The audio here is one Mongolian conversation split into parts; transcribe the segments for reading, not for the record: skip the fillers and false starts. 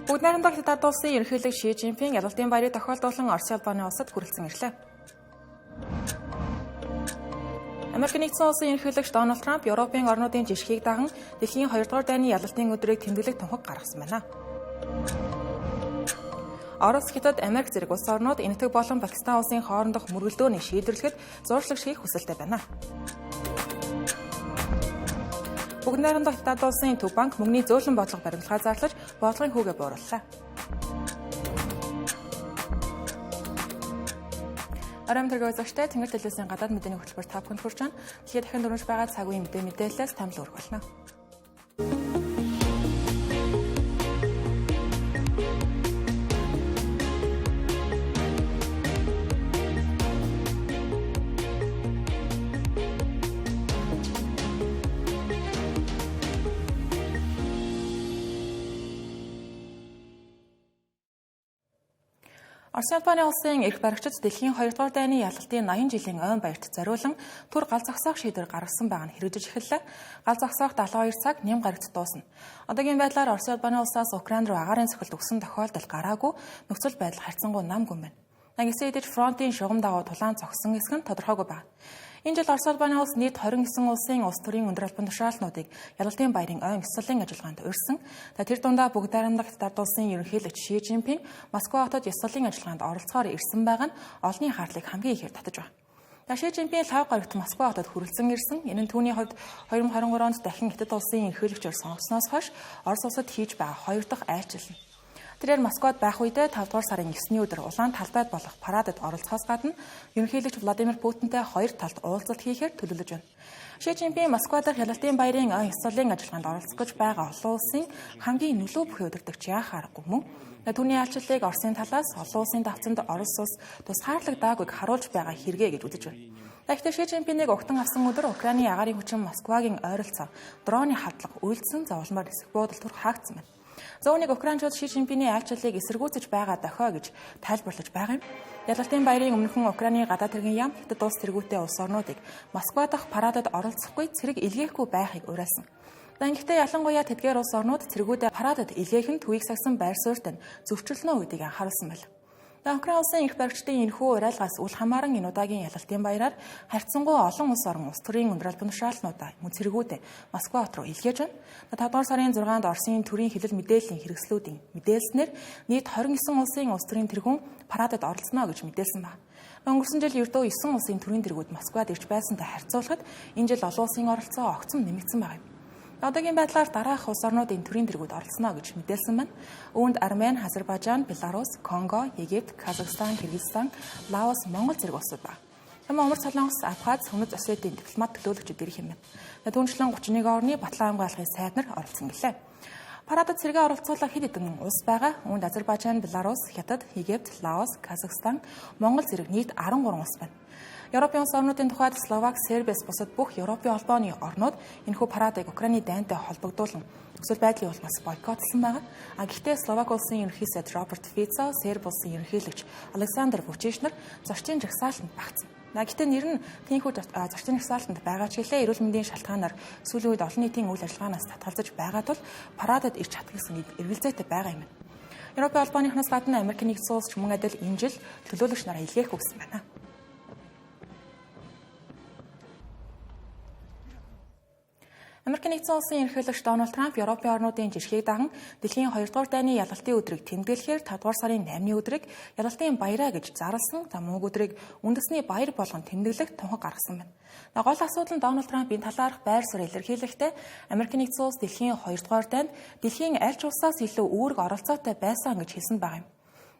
Бүгд найрамдах Хятад улсын ерөнхийлөг Ши Жинпинг ялалтын баярыг тохиолдуулан Орос улбаны улсад хүрэлцэн ирлээ. Америк нэгдсэн улсын ерөнхийлөгч Дональд Трамп Европын орнуудын жишгийг даган дэлхийн 2 дугаар дайны ялалтын өдрийг тэмдэглэх тунхаг гаргасан байна. Орос, Хятад, Америк зэрэг улс орнууд энэтхэг болон Пакистан улсын хоорондох мөргөлдөөний шийдвэрлэхэд зуршлаг хийх хүсэлтэй байна. Бүгд найрамдах Хятад улсын Төв банк мөнгөний зөөлөн бодлого баримтлагаа зарлаж бодлогын хүүгээ буурууллаа. Арам тэргээ үзэгчтэй Тэнгэр телевизийн гадаад мэдээний хөтөлбөр та бүхэнд хүрч байна. Тэгэхээр дахин дөрвөж байгаа цаг үеийн мэдээлэлээс тамил өргөх болно. Орос улбаны улсын эрх баригчид дэлхийн 2 дугаар дайны ялалтын 80 жилийн ойн баярт зориулан түр гал зогсоох шийдвэр гаргасан байгаа нь хэрэгжиж эхэллээ. Гал зогсоох 72 цаг нэм гарагт дуусна. Одоогийн байдлаар Орос улбаны улсаас Украин руу агаарын цохилт өгсөн тохиолдол гараагүй, нөхцөл байдал харьцангуй нам гүн байна. Нэгэн эдэж фронтын шугам дагуу тулаан зогссон хэсэг нь тодорхойгүй байна. Энэ жил Орос улбаны улс нийт 29 улсын улс төрийн өндөр албан тушаалтнуудыг ялалтын баярын ойн ёслолын ажиллагаанд урьсан. Тэр дундаа бүгд найрамдах Хятад улсын ерөнхийлөгч Ши Жинпинг Москва хотод ёслолын ажиллагаанд оролцохоор ирсэн байгаа нь олонний хааллыг хамгийн ихээр татаж байна. Ши Жинпинг лав гарагт Москва хотод хүрэлцэн ирсэн. Энэ нь түүний хувьд 2023 онд дахин Хятад улсын ерөнхийлөгчөөр сонгогдсноос хойш Орос улсад хийж байгаа 2 дахь айлчлал. Тэрээр Москвад байх үедээ 5 дугаар сарын 9-ний өдөр улаан талбайд болох парадад оролцохоос гадна ерөнхийлөгч Владимир Путинтэй 2 талд уулзалт хийхээр төлөвлөж байна. Ши Жинпинг Москва дахь ялалтын баярын ойн ёслолын ажиллагаанд оролцох гэж байгаа олон улсын хамгийн нөлөө бүхий удирдагч яах аргагүй мөн түүний айлчлалыг Оросын талаас олон улсын давцанд Орос улс тусгаарлагдаагүйг харуулж байгаа хэрэгэ гэж үзэж байна. Тэгэхдээ Ши Жинпингийг огтон авсан өдөр Украины агаарын хүчин Москвагийн ойролцоо дроны хавдлага үйлдсэн зовлоноор нисэх буудал түр хаагдсан байна. Зүүнnig Украинчууд Ши Жинпингийн айлчлалыг эсэргүүцэж байгаа дохио гэж тайлбарлаж байгаа юм. Ялалтын баярын өмнөхөн Украины гадаад хэргийн яам Хятад улс тэргүүтээ улс орнуудыг Москва дахь парадад оролцохгүй цэрэг илгээхгүй байхыг уриалсан. Гэхдээ ялангуяа тэдгээр улс орнууд цэргүүдээ парадад илгээх нь төвийг сагсан байр суурьтай зөвчрлөнөө гэдгийг анхааруулсан байна. Украин улсын эрх баригчдын энэхүү уриалгаас үл хамааран энэ удаагийн ялалтын баяраар харьцангуй олон улс орн улс төрийн өндөр албан тушаалтнуудаа мөн цэргүүдээ Москва хот руу илгээж байна. 5 дугаар сарын 6-нд Оросын төрийн хэлэл мэдээллийн хэрэгслүүдийн мэдээлснээр нийт 29 улсын улс төрийн тэргүүн парадад оролцоно гэж мэдээлсэн байна. Өнгөрсөн жил ердөө 9 улсын төрийн тэргүүд Москвад ирж байсантай харьцуулахад энэ жил олон улсын оролцоо огцом нэмэгдсэн байна. Одоогийн байдлаар дараах улс орнуудын төрийн тэргүүд оролцоно гэж мэдээлсэн байна. Үүнд Армени, Азербайджан, Беларусь, Конго, Египт, Казахстан, Кыргызстан, Лаос, Монгол зэрэг улсууд байна. Умар Солонгос, Абхаз, Өмнөд Осетийн дипломат төлөөлөгчид ирэх юм байна. Түүнчлэн 31 орны Батлан хамгааллын сайд нар оролцсон гэлээ. Парадад цэргээ оролцуулах хэд хэдэн улс байгаа. Үүнд Азербайджан, Беларусь, Хятад, Египт, Лаос, Казахстан, Монгол зэрэг нийт 13 улс байна. Европын улс орнуудын тухайд Словак, Сербиас бусад бүх Европын холбооны орнууд энэхүү парадыг Украины дайнтай холбогдуулан нөхцөл байдлын улмаас бойкотлсон байгаа. Гэхдээ Словак улсын ерөнхий сайд Роберт Фицо, Серб улсын ерөнхийлөгч Александр Вучич нар зочдын жагсаалтанд багтсан. Гэхдээ нэр нь тийхүү зочдын жагсаалтанд байгаа ч гэлээ эрүүл мэндийн шалтгаанаар сүүлийн үед олон нийтийн үйл ажиллагаанаас татгалзаж байгаа тул парадад ирж чадсан эргэлзээтэй байгаа юм. Европын холбооныхноос гадна Америк нэгдсэн улс ч мөн адил энэ жил төлөөлөгч нараа илгээх гэсэн байна. Америк нэгдсэн улсын ерөнхийлөгч Дональд Трамп Европын орнуудын жишгийг даган дэлхийн 2 дугаар дайны ялалтын өдрийг тэмдэглэхээр 5 дугаар сарын 8-ны өдрийг ялалтын баяраа гэж зарласан мөнх өдрийг үндэсний баяр болгон тэмдэглэх тунхаг гаргасан байна. Гол асуудал нь Дональд Трампын талаарх байр суурь илэрхийлэхдээ Америк нэгдсэн улс дэлхийн 2 дугаар дайнд дэлхийн аль ч улсаас илүү үүрэг оролцоотой байсан гэж хэлсэн байгаа юм.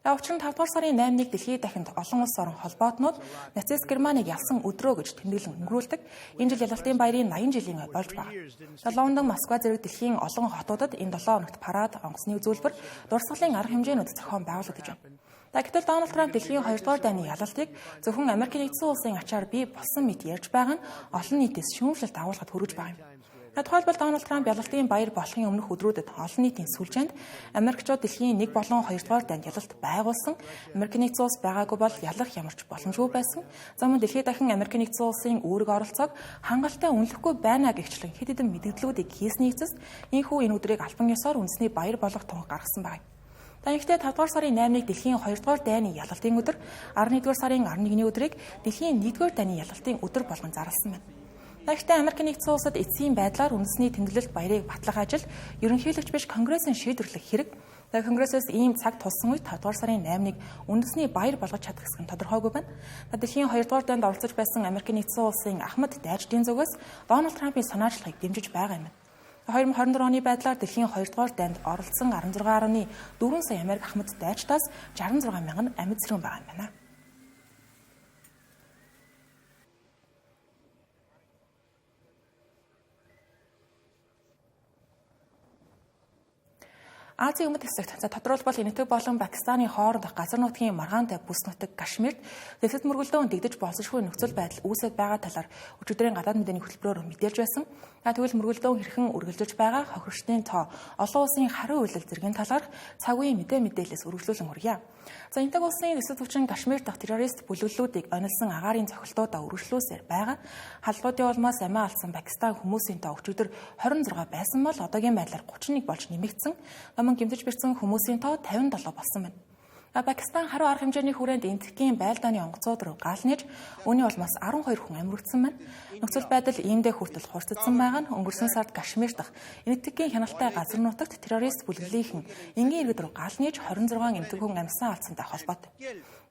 Учир нь 5 дугаар сарын 8-ыг дэлхийд дахинд олон улс орн холбоотнууд нацист Германыг ялсан өдрөө гэж тэмдэглэн өнгөрүүлдэг. Энэ жил ялалтын баярын 80 жилийн ой болж байна. Лондон, Москва зэрэг дэлхийн олон хотуудад энэ 7 хоногт парад, онгоцны үзүүлбэр, дурсгалын арга хэмжээнүүд зохион байгуулагдаж байна. Гэтэл Дональд Трамп дэлхийн 2 дугаар дайны ялалтыг зөвхөн Америк нэгдсэн улсын ачаар бий болсон мэт ярьж байгаа нь олон нийтээс шүүмжлэлт агуулгад хүргэж байгаа юм. Тухайлбал Дональд Трамп ялалтын баяр болохын өмнөх өдрүүдэд олон нийтийн сүлжээнд Америкчууд дэлхийн 1 болон 2 дугаар дайнд ялалт байгуулсан, Америк нэгдсэн улс байгаагүй бол ялах ямарч боломжгүй байсан. Замун дэлхийд дахин Америк нэгдсэн улсын үүрэг оролцоог хангалттай үнэлэхгүй байна гэгчлэн хэд хэдэн мэдээллүүдийг хийсний эцэст энэ өдрийг албан ёсоор үндэсний баяр болох тунхаг гаргасан байна. Тэгэхдээ 5 дугаар сарын 8-ыг дэлхийн 2 дугаар дайны ялалтын өдөр, 11 дугаар сарын 11-ний өдрийг дэлхийн 1 дугаар дайны ялалтын өдөр болгон зарласан байна. Тэгэхдээ Америк нэгдсэн улсад эцсийн байдлаар үндэсний тэмдэглэлт баярыг батлах ажил ерөнхийлөгч биш Конгрессийн шийдвэрлэх хэрэг. Конгрессээс ийм цаг тулсан үед 5 дугаар сарын 8-ыг үндэсний баяр болгож чадах гэсэн тодорхойгүй байна. Дэлхийн 2 дугаар дайнд оролцож байсан Америк нэгдсэн улсын Ахмад Дайждын зүгээс Дональд Трампын санаачлагыг дэмжиж байгаа юм. 2024 оны байдлаар дэлхийн 2 дугаар дайнд оролцсон 16.4 сая Америк Ахмад Дайчдаас 66 мянган амьд зэрэг байгаа юм байна. Азийн өмнөд хэсэгт тодорхойлбол Энэтхэг болон Пакистаны хоорондох газар нутгийн маргаантай бүс нутаг Кашмирт дэвсгэр мөргөлдөөн дэгдэж болцсошгүй нөхцөл байдал үүсэж байгаа талаар өчигдрийн гадаад мэдээний хөтөлбөрөөр мэдээлж байсан. Тэгвэл мөргөлдөөн хэрхэн үргэлжилж байгаа, хохирчдын тоо, олон улсын хариу үйлдэл зэргийн талаарх цаг үеийн мэдээлэлээс үргэлжлүүлэн хүргье. Энэтхэг улсын дэвсгэр түвшин Кашмир дахь террорист бүлэглэлүүдийг онилсон агаарын цохилтуудаа үргэлжлүүлсээр байгаа. Халдлагуудын улмаас амиа алдсан Пакистан хүмүүсийн тоо өчигдөр 26 байсан бол одоогийн байдлаар 31 болж нэмэгдсэн. Мөн гэмтэж бэрсэн хүмүүсийн тоо 57 болсон байна. Пакистан хариу арга хэмжээний хүрээнд энэтхэгийн байлдааны онгоцууд руу гал нээж үүний улмаас 12 хүн амьд байна. Нөхцөл байдал иймдээ хүртэл хурцдсан байгаа нь өнгөрсөн сард Кашмир дахь энэтхэгийн хяналттай газар нутагт террорист бүлэглэлийн энгийн иргэд рүү гал нээж 26 энэтхэг хүн амьсан алдсантай холбоотой.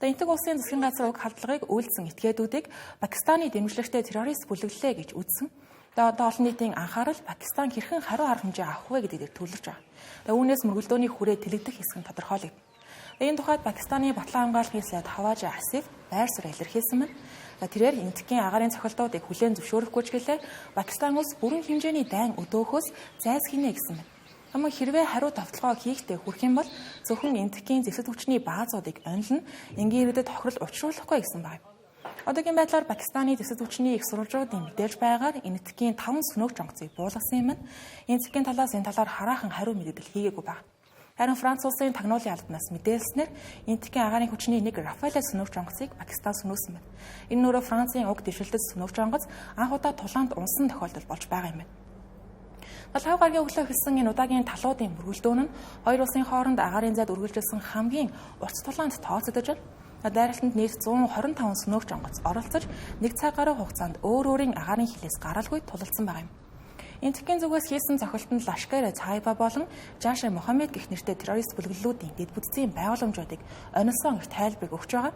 Энэтхэг улсын засгийн газар уг халдлагыг үйлдсэн этгээдүүдийг Пакистаны дэмжлэгтэй террорист бүлэглэлээ гэж үзсэн. Одоо олон нийтийн анхаарал Пакистан хэрхэн хариу арга хэмжээ авах вэ гэдэгт төвлөрж байгаа. Үүнээс мөргөлдөөний хүрээ тэлэгдэх хэсэг нь тодорхойлогдсон. Энэ тухайд Пакистаны батлан хамгааллын сайд Хаважа Асиф байр суурь илэрхийлсэн байна. Тэрээр энэтхэгийн агаарын цохилтуудыг хүлээн зөвшөөрөхгүй ч гэлээ Пакистан улс бүрэн хэмжээний дайн өдөөхөөс зайлсхийнэ гэсэн байна. Аман хэрвээ хариу тавталгаа хийхдээ хүрэх юм бол зөвхөн энэтхэгийн зэвсэг хүчний баазуудыг онилно, энгийн иргэдэд тохирол учруулахгүй гэсэн байна. Одоогийн байдлаар Пакистаны дэвсгэр хүчний их сурвалжуудын мэдээж байгаар энэтхэгийн 5 сөнөөгч онгоцыг буулгасан юм байна. Энэтхэгийн талаас энэ талаар хараахан хариу мэдээлэл хийгээгүй байна. Харин Франц улсын тагнуулын албанаас мэдээлснээр энэтхэгийн агаарын хүчний нэг Рафаэль сөнөөгч онгоцыг Пакистан сөнөөсөн байна. Энэ нь өөрөө Францын уг дэвшилтэд сөнөөгч онгоц анх удаа тулаанд унсан тохиолдол болж байгаа юм байна. 7 гаругийн өглөө эхэлсэн энэ удаагийн талуудын мөргөлдөөн нь хоёр улсын хооронд агаарын зайд үргэлжилсэн хамгийн урт тулаанд тооцогдож байна. Дайралтанд нийт 125 сөнөөгч онгоц оролцож нэг цаг гаруй хугацаанд өөр өөрийн агаарын хилээс гаралгүй тулалдсан байгаа юм. Энэтхэгийн зүгээс хийсэн цохилтонд Лашкар-e-Тайба болон Жаш Мохаммед гэх нэртэй террорист бүлэглэлүүдийн дэд бүтцийн байгууламжуудыг онилсон гэх тайлбарыг өгч байгаа.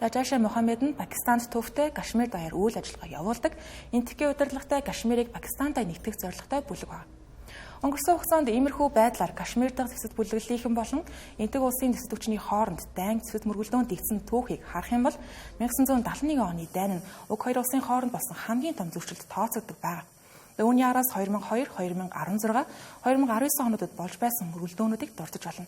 Жаш Мохаммед нь Пакистанд төвтэй Кашмир даяар үйл ажиллагаа явуулдаг. Энэтхэгийн удирдлагатай Кашмирыг Пакистантай нэгтгэх зорилготой бүлэг байна. Өнгөрсөн хугацаанд иймэрхүү байдлаар Кашмир дахь зэвсэг бүлэглэлийнхэн болон энэтхэг улсын зэвсэг хүчний хооронд дайн зэвсэг мөргөлдөөнд дэгдсэн түүхийг харах юм бол 1971 оны дайн нь уг хоёр улсын хооронд болсон хамгийн том зөрчилд тооцогддог байна. Үүний араас 2002, 2016, 2019 онуудад болж байсан мөргөлдөөнүүдийг дурдж болно.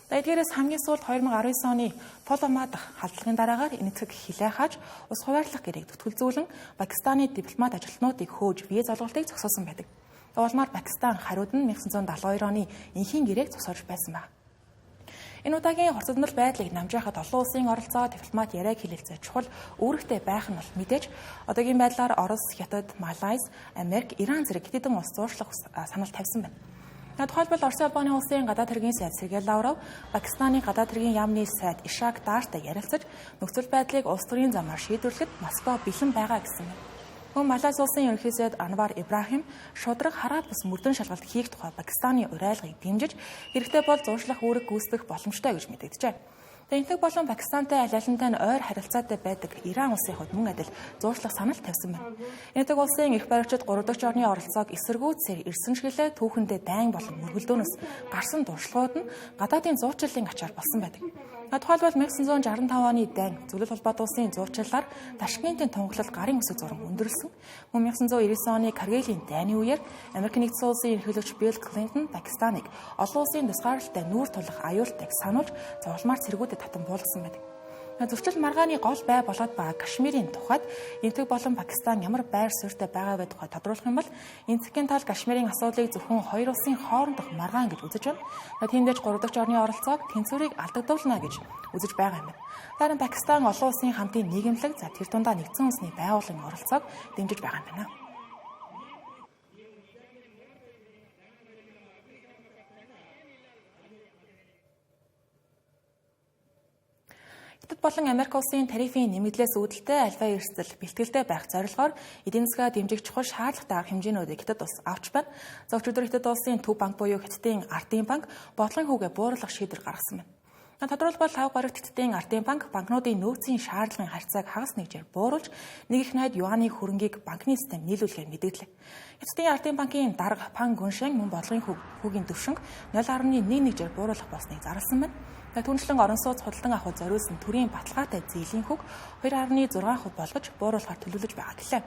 Эдгээрээс хамгийн сүүлд 2019 оны Пулвама дахь халдлагын дараагаар энэтхэг хилээ хааж ус хуваарлах гэрээг зүтгэлзүүлэн Пакистаны дипломат ажилтнуудыг хөөж виз олголтыг зогсоосон байдаг. Улмаар Пакистан хариуд нь 1972 оны энхийн гэрээг зогсоож байсан байна. Энэ удаагийн хорцогдмол байдлыг намжаахад олон улсын оролцоо дипломат яриаг хэлэлцээ чухал үүрэгтэй байх нь бол мэдээж одоогийн байдлаар Орос, Хятад, Малайз, Америк, Иран зэрэг хэдэн улс зуршлах санал тавьсан байна. Тухайлбал Оросын албаны улсын гадаад хэргийн сайд Сергей Лавров, Пакистаны гадаад хэргийн яамны сайд Ишак Дартай ярилцаж нөхцөл байдлыг улс төрийн замаар шийдвэрлэхэд Москва бэлэн байгаа гэсэн байна. Мөн Малайз улсын ерөнхий сайд Анвар Ибрахим шудраг хараат бус мөрдөн шалгалт хийх тухай Пакистаны уриалгыг дэмжиж хэрэгтэй бол зуршлах үүрэг гүйцэтгэх боломжтой гэж мэдэгджээ. Энэтхэг болон Пакистантай аль алинтай нь ойр харилцаатай байдаг Иран улсын хувьд мөн адил зуршлах санал тавьсан байна. Энэтхэг улсын эрх баригчид 3 дахь орны оролцоог эсэргүүцсээр ирсэн шиглээ түүхэндээ дайн болон мөргөлдөөнөөс гарсан дуршлагууд нь гадаадын зуучлалын ачаар болсон байдаг. Тухайлбал 1965 оны дайн Зөвлөл улбаад улсын зуучлалаар Ташкентийн тунгалал гарын үсэг зураг өндөрлсөн. Мөн 1999 оны Каргилийн дайны үеэр Америк нэгдсэн улсын ерөнхийлөгч Билл Клинтон Пакистаныг олон улсын тусгааралтай нүүр тулах аюултайг сануулж зовлмаар цэргүүдэд татан буулгасан байдаг. Зөрчил маргааны гол бай болоод байгаа Кашмирийн тухайд энэтхэг болон Пакистан ямар байр суурьтай байгаа вэ тухай тодруулах юм бол энэтхэгийн тал Кашмирийн асуудлыг зөвхөн хоёр улсын хоорондох маргаан гэж үзэж байна. Тиймдээч 3 дахь орны оролцоог тэнцвэрийг алдагдуулна гэж үзэж байгаа юм байна. Харин Пакистан олон улсын хамтын нийгэмлэг тэр дундаа нэгдсэн үндэсний байгууллагын оролцоог дэмжиж байгаа юм байна. Хятад болон Америк улсын тарифын нэмэгдлээс үүдэлтэй альва эрсдэл бэлтгэлтэй байх зорилгоор эдийн засгаа дэмжих чухал шаардлагатай хэмжээнүүдийг Хятад улс авч байна. За өчигдөр Хятад улсын Төв банк буюу Хятадын Ардын банк бодлогын хүүгээ бууруулах шийдвэр гаргасан байна. Тодорхойлбол 5 гаруй Хятадын Ардын банк банкнуудын нөөцийн шаардлагын харьцааг хагас нэгжээр бууруулж нэг их найд юаны хөрөнгийг банкны систем нийлүүлэхээр мэдээллээ. Хятадын Ардын банкын дарга Пан Гүншэн мөн бодлогын хүүгийн төвшинг 0.11-жээр бууруулах болсныг зарласан байна. Түүнчлэн орон сууц худалдан авахд зориулсан төрийн баталгаатай зээлийн хүүг 2.6% болгож бууруулахар төлөвлөж байгаа гэлээ.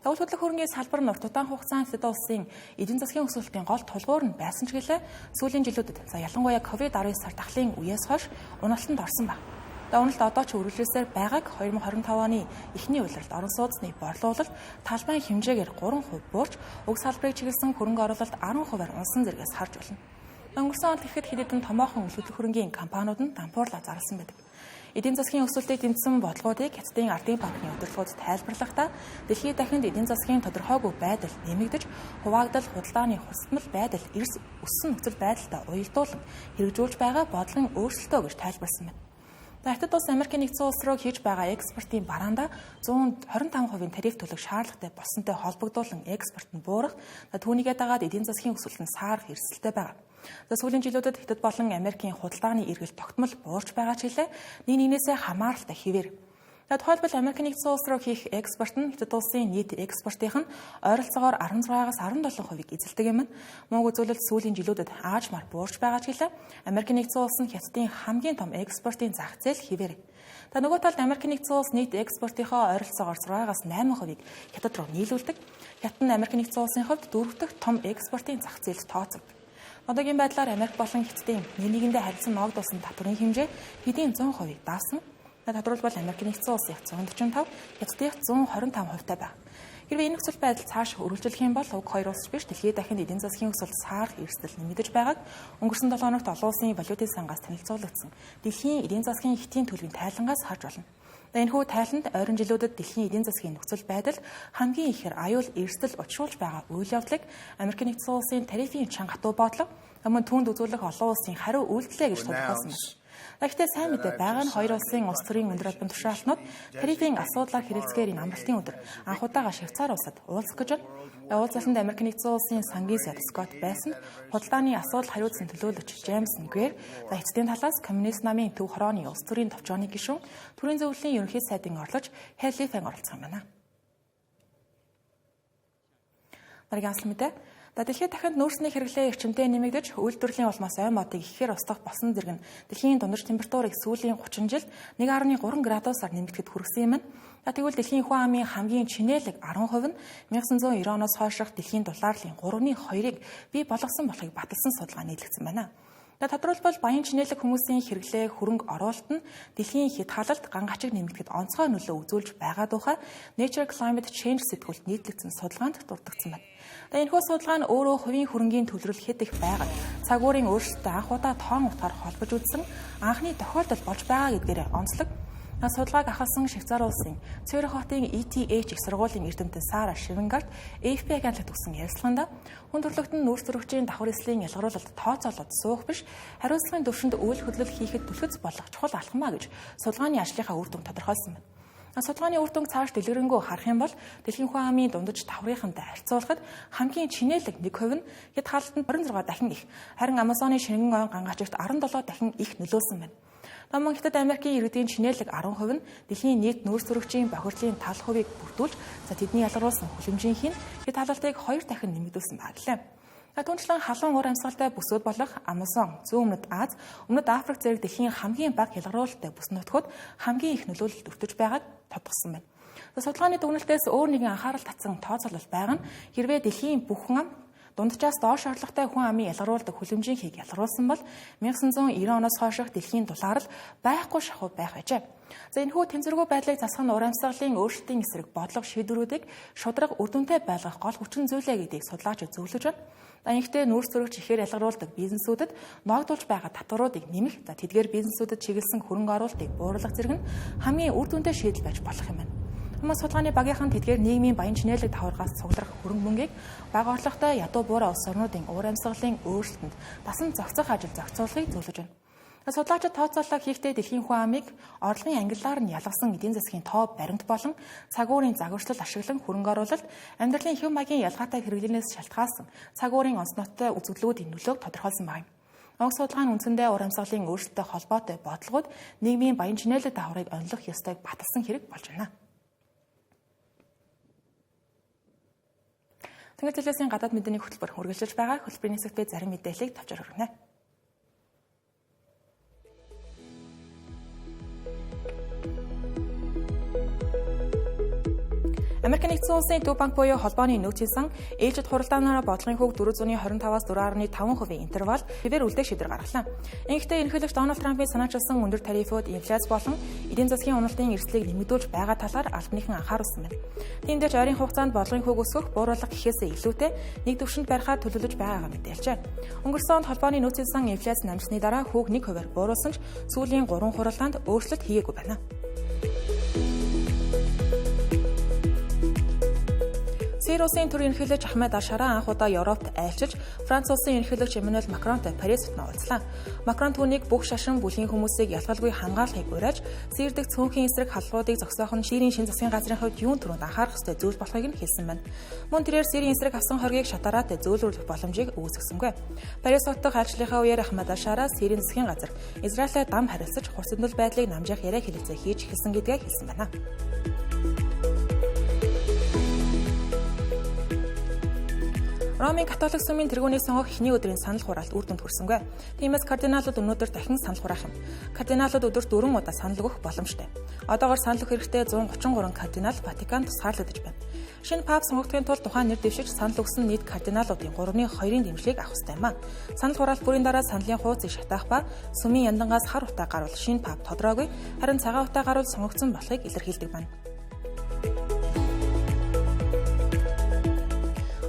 Үйл хөдлөх хөрөнгийн салбар нь урт удаан хугацаанд Хятад улсын эдийн засгийн өсөлтийн гол толгуур нь байсан ч гэлээ сүүлийн жилүүдэд ялангуяа COVID-19 сар дахлын үеэс хойш уналтанд орсон байна. Уналт одоо ч үргэлжлүүлсээр байгааг 2025 оны эхний улиралд орон сууцны борлуулалт талбайн хэмжээгээр 3% буурч уг салбарыг чиглэсэн хөрөнгө оруулалт 10%-аар унсан зэрэгс харж болно. Өнгөрсөн он ихэд хэдэн томоохон үйл хөдлөх хөрөнгийн компаниуд нь дампуурлаа зарласан байдаг. Эдийн засгийн өсөлтийг дэмжсэн бодлогуудыг Хятадын Ардын банкны удирдлагууд тайлбарлахдаа дэлхийд дахинд эдийн засгийн тодорхойгүй байдал нэмэгдэж, хуваагдал, худалдааны хурцтмал байдал эрс өссөн нөхцөл байдалтай уялдуулан хэрэгжүүлж байгаа бодлогын өөрчлөлтөө гэж тайлбарласан байна. Хятад улс Америкийн нэгдсэн улс руу хийж байгаа экспортын бараандаа 125% тариф төлөх шаардлагатай болсонтой холбогдуулан экспорт нь буурах, түүнийгээ дагаад эдийн засгийн өсөлт нь саарах эрсдэлтэй байгаа. Сүүлийн жилүүдэд Хятад болон Америкийн худалдааны эргэлт тогтмол буурч байгаа ч гэлээ нэг нэгнээсээ хамааралтай хэвээр. Тухайлбал Америкийн нэгдсэн улс руу хийх экспорт нь Хятад улсын нийт экспортын нь ойролцоогоор 16-аас 17%-ийг эзэлдэг юм. Мөнгө үзүүлэлт сүүлийн жилүүдэд аажмаар буурч байгаа ч гэлээ Америкийн нэгдсэн улс нь Хятадын хамгийн том экспортын зах зээл хэвээр. Нөгөө талд Америкийн нэгдсэн улс нийт экспортынхоо ойролцоогоор 6-аас 8%-ийг Хятад руу нийлүүлдэг. Хятад нь Америкийн нэгдсэн улсын хувьд 4 дахь том экспортын зах зээлд тооцогддог. Одоогийн байдлаар Америк болон Хятадын нэгнийгэндээ харилцан ногд улсын татврын хэмжээ хэдийн 100%-ийг даасан. Тодорхойлбол Америкийн нэгдсэн улсынх 145, Хятадынх 125% байна. Хэрвээ энэ нөхцөл байдал цааш үргэлжлэх юм бол уг хоёр улс биш дэлхийд дахинд эдийн засгийн өсөлт саарах эрсдэл нэмэгдэж байгааг өнгөрсөн 7 хоногт олон улсын валютын сангаас танилцуулагдсан дэлхийн эдийн засгийн хэтийн төлөвийн тайлангаас харж болно. Энэхүү тайланд ойрын жилүүдэд дэлхийн эдийн засгийн нөхцөл байдал хамгийн ихээр аюул эрсдэл учруулж байгаа үйл явдлыг Америкийн нэгдсэн улсын тарифын чанга хатуу бодлого мөн түүнд үзүүлэх олон улсын хариу үйлдэлээ гэж тодорхойлсон байна. Гэхдээ сайн мэдээ байгаа нь хоёр улсын улс төрийн өндөр албан тушаалтнууд тарифын асуудлаар хэрэлцгээр энэ амралтын өдөр анх удаага Швейцар улсад уулзах гэж байна. Уулзалтанд Америкийн нэгдсэн улсын сангийн сайд Скотт Бейсент, худалдааны асуудал хариуцсан төлөөлөгч Джеймс Нгвер, Хятадын талаас коммунист намын төв хорооны улс төрийн товчооны гишүүн, төрийн зөвлөлийн ерөнхий сайдын орлогч Хелли Фэн оролцох юм байна. Дараагийн асал мэдээ. Дэлхийд дахинд нөөцний хэрэглээ эрчимтэй нэмэгдэж, үйлдвэрлэлийн улмаас ой модыг ихээр устгах болсон зэрэг нь дэлхийн дундаж температурыг сүүлийн 30 жилд 1.3 градусаар нэмэгдэхэд хүргэсэн юм. Тэгвэл дэлхийн хүн амын хамгийн чинээлэг 10% нь 1990 оноос хойших дэлхийн долларын 3.2-ыг бий болгосон болохыг баталсан судалгаа нийтлэгдсэн байна. Тодорхойлбол баян чинээлэг хүмүүсийн хэрэглээ хөрөнгө оруулалт нь дэлхийн хэд халалт ган гачиг нэмэгдэхэд онцгой нөлөө үзүүлж байгаа тухай Nature Climate Change сэтгүүлд нийтлэгдсэн судалгаанд дурддагдсан байна. Энэхүү судалгаа нь өөрөө хувийн хөрөнгийн төвлөрөл хэд их байгаад цаг уурын өөрчлөлтөд анх удаа тоон утгаар холбож үзсэн анхны тохиолдол болж байгаа гэдгээр онцлог. Судалгааг ахалсан Швейцар улсын Цюрих хотын ETH их сургуулийн эрдэмтэн Сара Шивенгарт AFP агентлагт өгсөн ярилцлаганд хүн төрөлхтөн нүүрс төрөгчийн давхар эслийн ялгаруулалт тооцоолоод суух биш хариуцлагын төвшөнд үйл хөдлөл хийхэд түлхэц болох чухал алхмаа гэж судалгааны ажлынхаа үр дүн тодорхойлсон байна. Судалгааны үр дүнг цааш дэлгэрэнгүй харах юм бол дэлхийн хүн амын дундаж давхрынхантай харьцуулахад хамгийн чинээлэг 1% нь хэд халалтанд 26 дахин их, харин Амазоны шингэн ойн ган гачигт 17 дахин их нөлөөсөн байна. Мөн Хятад Америкийн иргэдийн чинээлэг 10% нь дэлхийн нийт нөөц төрөгчийн бохирдлын тал хувийг бүрдүүлж, тэдний ялгаруулсан хүлэмжийнх нь хэд халалтыг 2 дахин нэмэгдүүлсэн байна. Түүнчлэн халуун уур амьсгалтай бүсүүд болох Амазон, Зүүн өмнөд Аз, өмнөд Африк зэрэг дэлхийн хамгийн бага ялгаруулалттай бүс нутгууд хамгийн их нөлөөлөлд өртөж байгааг тодорхойлсон байна. Судалгааны дүгнэлтээс өөр нэгэн анхаарал татсан тооцоолол байгаа нь хэрвээ дэлхийн бүхэн ам дунджаас доош орлоготой хүн амын ялгаруулдаг хүлэмжийнхийг ялгаруулсан бол 1990 оноос хойших дэлхийн дулаар л байхгүй шахуу байх ажээ. Энэхүү тэнцвэргүй байдлыг засах нь уур амьсгалын өөрчлөлтийн эсрэг бодлого шийдвэрүүдийг шударга үр дүнтэй байлгах гол хүчин зүйлээ гэдгийг судлаачид зөвлөж байна. Ингэхдээ нүүрс төрөгч ихээр ялгаруулдаг бизнесүүдэд ногдуулж байгаа татваруудыг нэмэх, тэдгээр бизнесүүдэд чиглэсэн хөрөнгө оруулалтыг бууруулах зэрэг нь хамгийн үр дүнтэй шийдэл байж болох юм байна. Судалгааны багийнхан тэдгээр нийгмийн баян чинээлэг давхаргаас цуглах хөрөнгө мөнгийг бага орлоготой ядуу буурай улс орнуудын уур амьсгалын өөрчлөлтөнд дасан зохицох ажил зохицуулахыг зөвлөж байна. Судлаачид тооцоолол хийхдээ дэлхийн хүн амыг орлогын ангиллаар нь ялгасан эдийн засгийн тоо баримт болон цагуурийн загварчлал ашиглан хөрөнгө оруулалт амьдралын хэв маягийн ялгаатай хэрэглэнээс шалтгаалсан цагуурийн онц ноттой үзэгдлүүд нөлөөг тодорхойлсон байна. Уг судалгаа нь үндсэндээ ур амьсгалын өөрчлөлттэй холбоотой бодлогод нийгмийн баян чинээлэг давхрыг онилох ёстойг баталсан хэрэг болж байна. Тэнгэр телевизийн гадаад мэдээний хөтөлбөр үргэлжилж байгаа. Хөтөлбөрийн хэсэгт зарим мэдээллийг товчоор хүргэнэ. Америк нэгдсэн улсын төв банк буюу холбооны нөөцийн сан ээлжид хуралдаанаараа бодлогын хүүг 425-аас 4.5% интервал хэвээр үлдээх шийдвэр гаргалаа. Ингэхдээ ерөнхийлөгч Дональд Трампын санаачилсан өндөр тарифууд инфляц болон эдийн засгийн уналтын эрсдлийг нэмэгдүүлж байгаа талаар албаныхан анхааруулсан байна. Тиймдээ ч ойрын хугацаанд бодлогын хүүг өсгөх, бууруулах гэхээсээ илүүтэй нэг түвшинд барихаар төлөвлөж байгаагаа мэдээлжээ. Өнгөрсөн онд холбооны нөөцийн сан инфляц намжсны дараа хүүг 1%-аар бууруулсан ч сүүлийн 3 хуралдаанд өөрчлөлт хийгээгүй байна. Сирийн улсын төр ерөнхийлөгч Ахмед Аль-Шара анх удаа Европт айлчилж, Франц улсын ерөнхийлөгч Эммануэль Макронтой Парис хотод уулзлаа. Макрон түүнийг бүх шашин бүлгийн хүмүүсийг ялгалгүй хамгаалахыг уриалж, Сирийн цөөнхийн эсрэг халдлагуудыг зогсоох нь Сирийн шинэ засгийн газрын хувьд юун түрүүнд анхаарах ёстой зүйл болохыг нь хэлсэн байна. Мөн тэрээр Сирийн эсрэг авсан хоргийг шатараад зөөлрүүлэх боломжийг үүсгэсэнгүй. Парис хотод айлчлалынхаа үеэр Ахмед Аль-Шара Сирийн засгийн газар Израилтэй дам харилцаж, хурцлол байдлыг намжих яриа хэлэлцээ хийж эхэлсэн гэдгээ хэлсэн байна. Ромын католик сүмийн тэргүүнийг сонгох эхний өдрийн санал хураалт үр дүнд хүрсэнгүй. Тиймээс кардиналууд өнөөдөр дахин санал хураах юм. Кардиналууд өдөрт 4 удаа санал өгөх боломжтой. Одоогоор санал өгөх хэрэгтэй 133 кардинал Ватиканд тусгаарлагдаж байна. Шинэ пап сонгогдохын тулд тухайн нэр дэвшиж санал өгсөн нийт кардиналуудын 3/2-ын дэмжлэгийг авах ёстой юм а. Санал хураалт бүрийн дараа саналын хуудсыг шатаах ба сүмийн яндангаас хар утаа гарвал шинэ пап тодороогүй, харин цагаан утаа гарвал сонгогдсон болохыг илэрхийлдэг байна.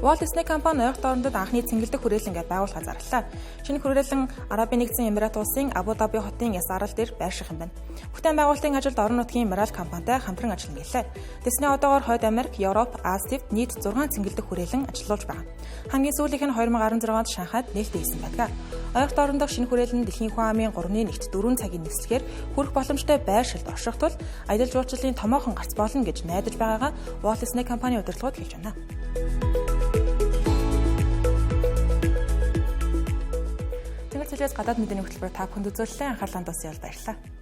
Walt Disney компани ойролт орнодод анхны цэнгэлдэх хүрээлэнгээ байгуулахаар зарлалаа. Шинэ хүрээлэн Арабын нэгдсэн Эмират улсын Абу Даби хотын яс арал дээр байрших юм байна. Бүтээн байгуулалтын ажилд орон нутгийн Мирал компанитай хамтран ажиллана гэлээ. Disney одоогоор Хойд Америк, Европ, Азиавд нийт 6 цэнгэлдэх хүрээлэн ажиллуулж байгаа. Хамгийн сүүлийнх нь 2016 онд Шанхайд нээлттэй хийсэн байдаг. Ойролт орнодох шинэ хүрээлэн дэлхийн хүн амын 3/1-т 4 цагийн нислэгээр хүрэх боломжтой байршилд орших тул аялал жуулчлалын томоохон гарц болно гэж найдаж байгаагаа Walt Disney компани удирдлагууд хэлж байна. Тэнгэр телевиз гадаад мэдээний хөтөлбөр та бүхэнд үзүүлэлээ. Анхаарлаа хандуулсан явдал баярлалаа.